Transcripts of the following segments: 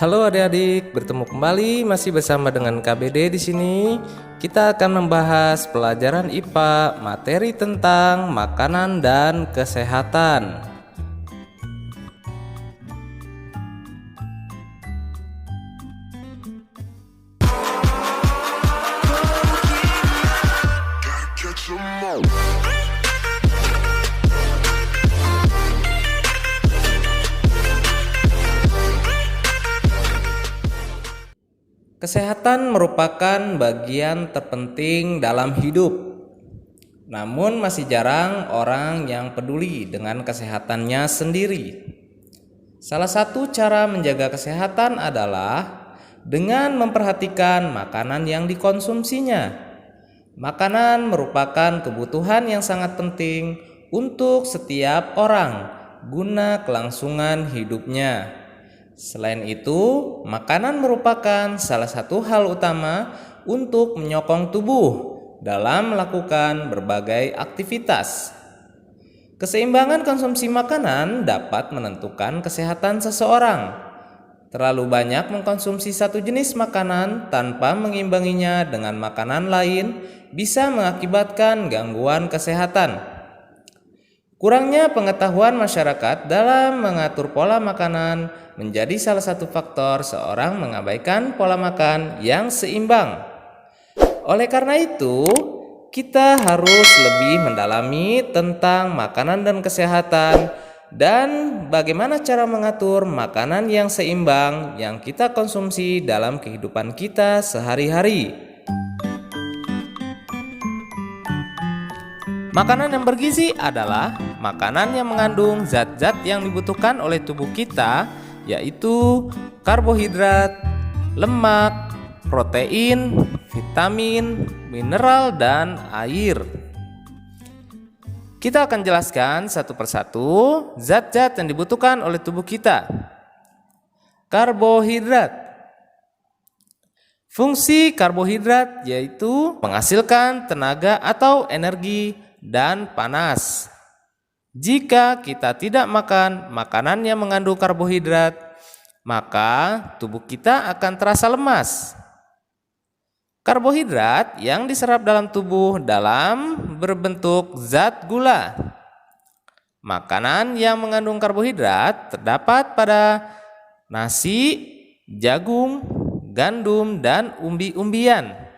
Halo adik-adik, bertemu kembali masih bersama dengan KBD di sini. Kita akan membahas pelajaran IPA, materi tentang makanan dan kesehatan. Kesehatan merupakan bagian terpenting dalam hidup. Namun masih jarang orang yang peduli dengan kesehatannya sendiri. Salah satu cara menjaga kesehatan adalah dengan memperhatikan makanan yang dikonsumsinya. Makanan merupakan kebutuhan yang sangat penting untuk setiap orang guna kelangsungan hidupnya. Selain itu, makanan merupakan salah satu hal utama untuk menyokong tubuh dalam melakukan berbagai aktivitas. Keseimbangan konsumsi makanan dapat menentukan kesehatan seseorang. Terlalu banyak mengkonsumsi satu jenis makanan tanpa mengimbanginya dengan makanan lain bisa mengakibatkan gangguan kesehatan. Kurangnya pengetahuan masyarakat dalam mengatur pola makanan menjadi salah satu faktor seorang mengabaikan pola makan yang seimbang. Oleh karena itu, kita harus lebih mendalami tentang makanan dan kesehatan dan bagaimana cara mengatur makanan yang seimbang yang kita konsumsi dalam kehidupan kita sehari-hari. Makanan yang bergizi adalah makanan yang mengandung zat-zat yang dibutuhkan oleh tubuh kita, yaitu karbohidrat, lemak, protein, vitamin, mineral, dan air. Kita akan jelaskan satu persatu zat-zat yang dibutuhkan oleh tubuh kita. Karbohidrat. Fungsi karbohidrat yaitu menghasilkan tenaga atau energi dan panas. Jika kita tidak makan makanan yang mengandung karbohidrat, maka tubuh kita akan terasa lemas. Karbohidrat yang diserap dalam tubuh dalam berbentuk zat gula. Makanan yang mengandung karbohidrat terdapat pada nasi, jagung, gandum, dan umbi-umbian.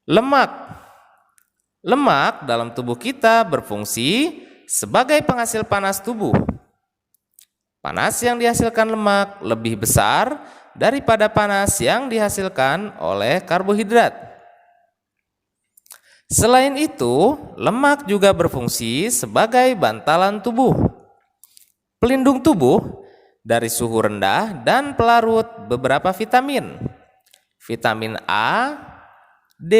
Lemak dalam tubuh kita berfungsi sebagai penghasil panas tubuh. Panas yang dihasilkan lemak lebih besar daripada panas yang dihasilkan oleh karbohidrat. Selain itu, lemak juga berfungsi sebagai bantalan tubuh, pelindung tubuh dari suhu rendah dan pelarut beberapa vitamin. Vitamin A, D,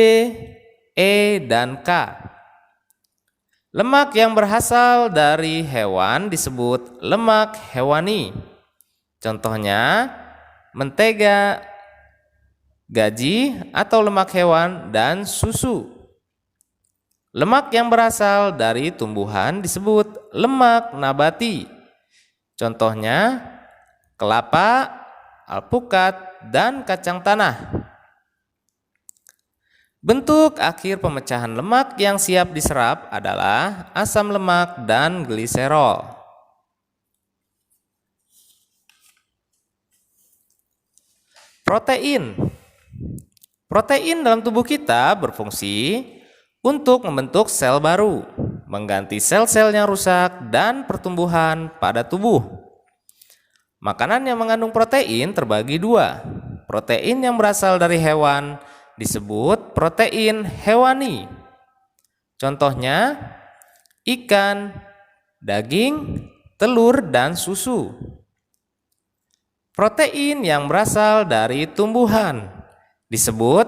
E, dan K. Lemak yang berasal dari hewan disebut lemak hewani. Contohnya mentega, gaji atau lemak hewan, dan susu. Lemak yang berasal dari tumbuhan disebut lemak nabati. Contohnya kelapa, alpukat, dan kacang tanah. Bentuk akhir pemecahan lemak yang siap diserap adalah asam lemak dan gliserol. Protein. Protein dalam tubuh kita berfungsi untuk membentuk sel baru, mengganti sel-sel yang rusak, dan pertumbuhan pada tubuh. Makanan yang mengandung protein terbagi dua. Protein yang berasal dari hewan disebut protein hewani. Contohnya ikan, daging, telur, dan susu. Protein yang berasal dari tumbuhan disebut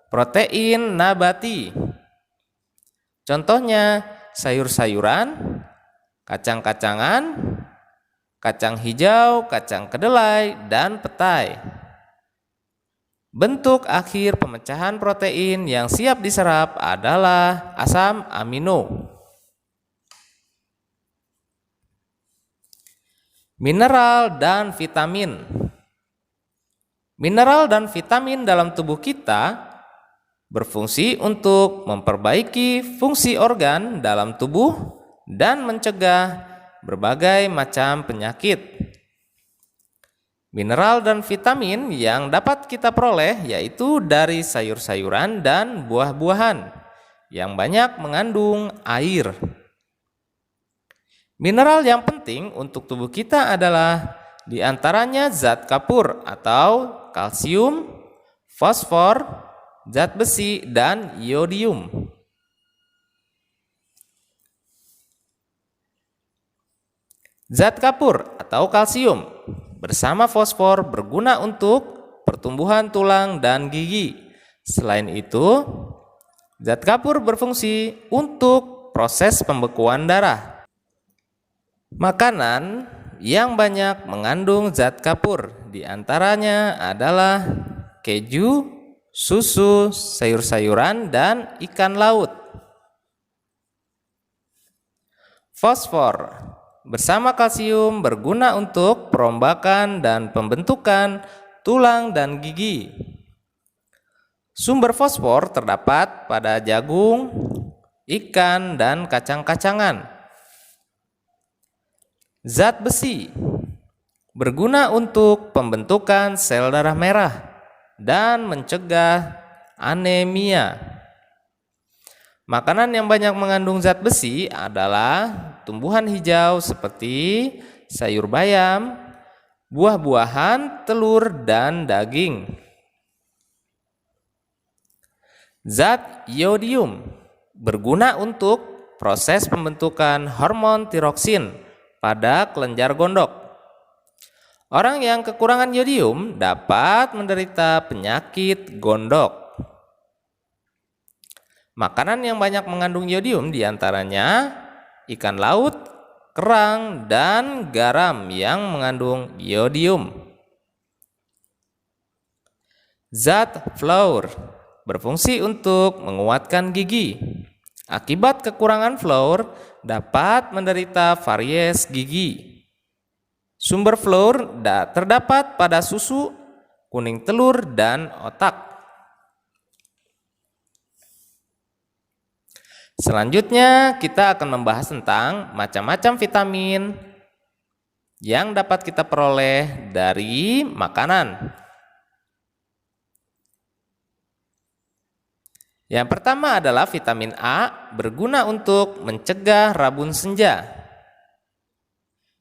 protein nabati. Contohnya sayur-sayuran, kacang-kacangan, kacang hijau, kacang kedelai, dan petai. Bentuk akhir pemecahan protein yang siap diserap adalah asam amino. Mineral dan vitamin. Mineral dan vitamin dalam tubuh kita berfungsi untuk memperbaiki fungsi organ dalam tubuh dan mencegah berbagai macam penyakit. Mineral dan vitamin yang dapat kita peroleh yaitu dari sayur-sayuran dan buah-buahan yang banyak mengandung air. Mineral yang penting untuk tubuh kita adalah diantaranya zat kapur atau kalsium, fosfor, zat besi, dan iodium. Zat kapur atau kalsium bersama fosfor berguna untuk pertumbuhan tulang dan gigi. Selain itu, zat kapur berfungsi untuk proses pembekuan darah. Makanan yang banyak mengandung zat kapur diantaranya adalah keju, susu, sayur-sayuran, dan ikan laut. Fosfor bersama kalsium berguna untuk perombakan dan pembentukan tulang dan gigi. Sumber fosfor terdapat pada jagung, ikan, dan kacang-kacangan. Zat besi berguna untuk pembentukan sel darah merah dan mencegah anemia. Makanan yang banyak mengandung zat besi adalah tumbuhan hijau seperti sayur bayam, buah-buahan, telur, dan daging. Zat iodium berguna untuk proses pembentukan hormon tiroksin pada kelenjar gondok. Orang yang kekurangan iodium dapat menderita penyakit gondok. Makanan yang banyak mengandung iodium diantaranya ikan laut, kerang, dan garam yang mengandung iodium. Zat fluor berfungsi untuk menguatkan gigi. Akibat kekurangan fluor dapat menderita varies gigi. Sumber fluor terdapat pada susu, kuning telur, dan otak. Selanjutnya kita akan membahas tentang macam-macam vitamin yang dapat kita peroleh dari makanan. Yang pertama adalah vitamin A berguna untuk mencegah rabun senja.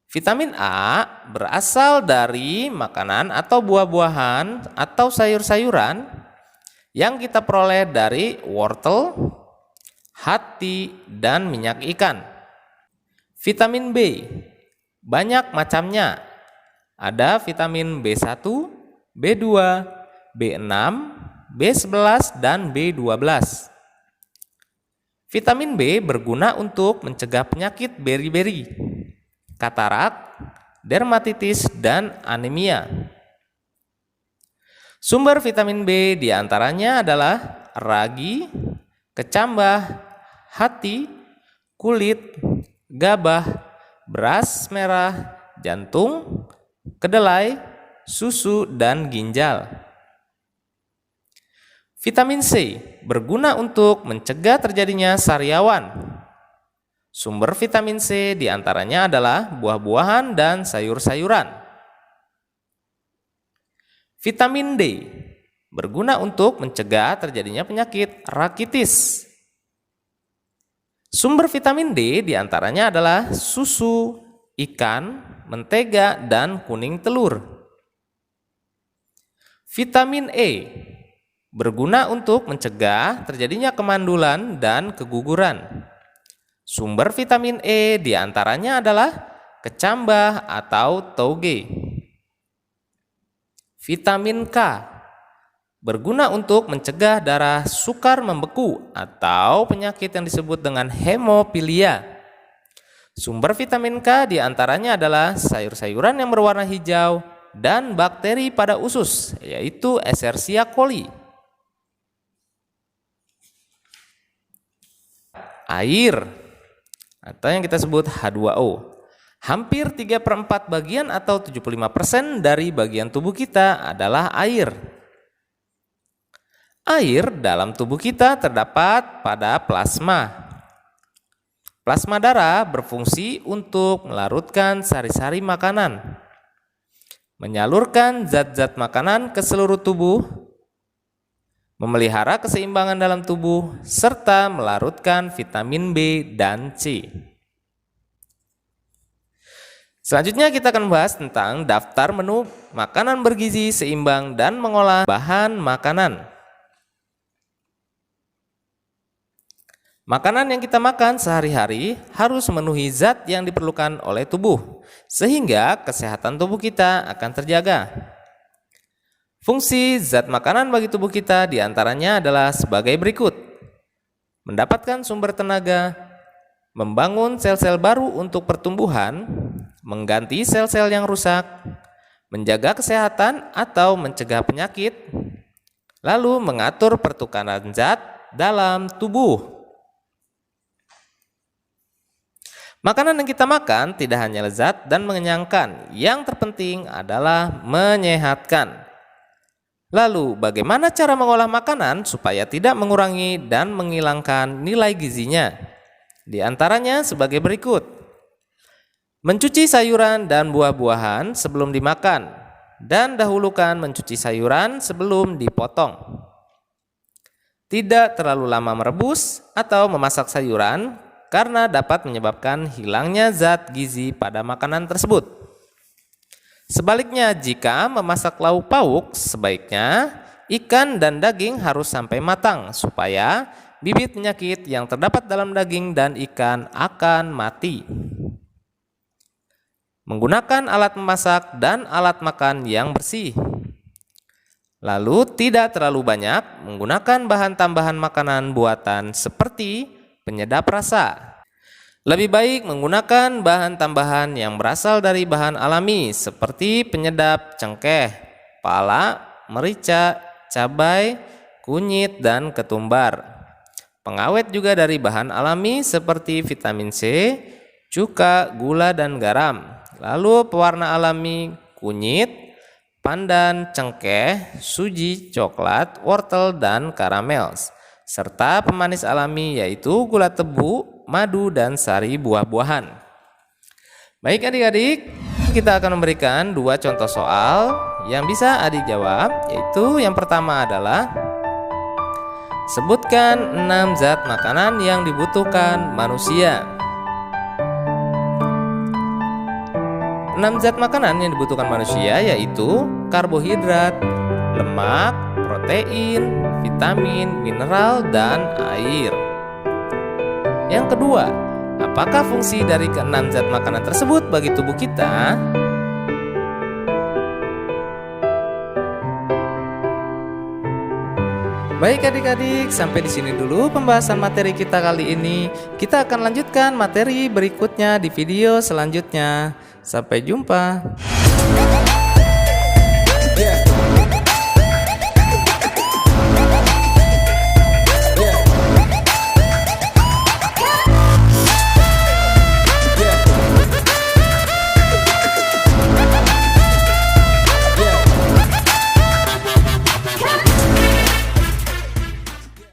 Vitamin A berasal dari makanan atau buah-buahan atau sayur-sayuran yang kita peroleh dari wortel, hati, dan minyak ikan. Vitamin B banyak macamnya. Ada vitamin B1, B2, B6, B11, dan B12. Vitamin B berguna untuk mencegah penyakit beri-beri, katarak, dermatitis, dan anemia. Sumber vitamin B diantaranya adalah ragi, kecambah, hati, kulit, gabah, beras merah, jantung, kedelai, susu, dan ginjal. Vitamin C berguna untuk mencegah terjadinya sariawan. Sumber vitamin C diantaranya adalah buah-buahan dan sayur-sayuran. Vitamin D berguna untuk mencegah terjadinya penyakit rakitis. Sumber vitamin D diantaranya adalah susu, ikan, mentega, dan kuning telur. Vitamin E berguna untuk mencegah terjadinya kemandulan dan keguguran. Sumber vitamin E diantaranya adalah kecambah atau tauge. Vitamin K berguna untuk mencegah darah sukar membeku atau penyakit yang disebut dengan hemofilia. Sumber vitamin K diantaranya adalah sayur-sayuran yang berwarna hijau dan bakteri pada usus, yaitu Escherichia coli. Air atau yang kita sebut H2O. Hampir 3/4 bagian atau 75% dari bagian tubuh kita adalah air. Air dalam tubuh kita terdapat pada plasma. Plasma darah berfungsi untuk melarutkan sari-sari makanan, menyalurkan zat-zat makanan ke seluruh tubuh, memelihara keseimbangan dalam tubuh, serta melarutkan vitamin B dan C. Selanjutnya kita akan membahas tentang daftar menu makanan bergizi seimbang dan mengolah bahan makanan. Makanan yang kita makan sehari-hari harus memenuhi zat yang diperlukan oleh tubuh, sehingga kesehatan tubuh kita akan terjaga. Fungsi zat makanan bagi tubuh kita diantaranya adalah sebagai berikut: mendapatkan sumber tenaga, membangun sel-sel baru untuk pertumbuhan, mengganti sel-sel yang rusak, menjaga kesehatan atau mencegah penyakit, lalu mengatur pertukaran zat dalam tubuh. Makanan yang kita makan tidak hanya lezat dan mengenyangkan, yang terpenting adalah menyehatkan. Lalu, bagaimana cara mengolah makanan supaya tidak mengurangi dan menghilangkan nilai gizinya? Di antaranya sebagai berikut: mencuci sayuran dan buah-buahan sebelum dimakan, dan dahulukan mencuci sayuran sebelum dipotong. Tidak terlalu lama merebus atau memasak sayuran, karena dapat menyebabkan hilangnya zat gizi pada makanan tersebut. Sebaliknya, jika memasak lauk pauk, sebaiknya ikan dan daging harus sampai matang supaya bibit penyakit yang terdapat dalam daging dan ikan akan mati. Menggunakan alat memasak dan alat makan yang bersih. Lalu, tidak terlalu banyak menggunakan bahan tambahan makanan buatan seperti penyedap rasa. Lebih baik menggunakan bahan tambahan yang berasal dari bahan alami seperti penyedap cengkeh, pala, merica, cabai, kunyit, dan ketumbar. Pengawet juga dari bahan alami seperti vitamin C, cuka, gula, dan garam. Lalu pewarna alami, kunyit, pandan, cengkeh, suji, coklat, wortel, dan karamel. Serta pemanis alami yaitu gula tebu, madu, dan sari buah-buahan. Baik adik-adik, kita akan memberikan 2 contoh soal yang bisa adik jawab, yaitu yang pertama adalah sebutkan 6 zat makanan yang dibutuhkan manusia. 6 zat makanan yang dibutuhkan manusia yaitu karbohidrat, lemak, protein, vitamin, mineral, dan air. Yang kedua, apakah fungsi dari ke-6 zat makanan tersebut bagi tubuh kita? Baik adik-adik, sampai di sini dulu pembahasan materi kita kali ini. Kita akan lanjutkan materi berikutnya di video selanjutnya. Sampai jumpa.